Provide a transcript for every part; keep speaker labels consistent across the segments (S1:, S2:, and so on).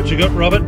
S1: What you got, Robert?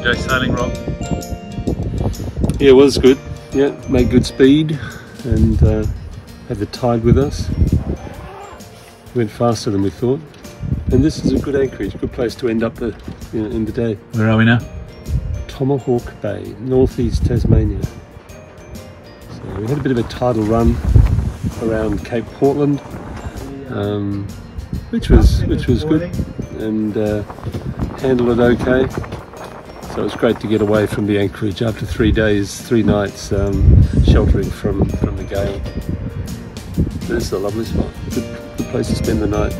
S1: Day sailing, Rob?
S2: Yeah, it was good. Yeah, made good speed and had the tide with us. Went faster than we thought. And this is a good anchorage, good place to end up the, in the day.
S1: Where are we now?
S2: Tomahawk Bay, northeast Tasmania. So we had a bit of a tidal run around Cape Portland, which was good, and handled it okay. So it was great to get away from the anchorage after 3 days, 3 nights sheltering from the gale. This is a lovely spot, good place to spend the night.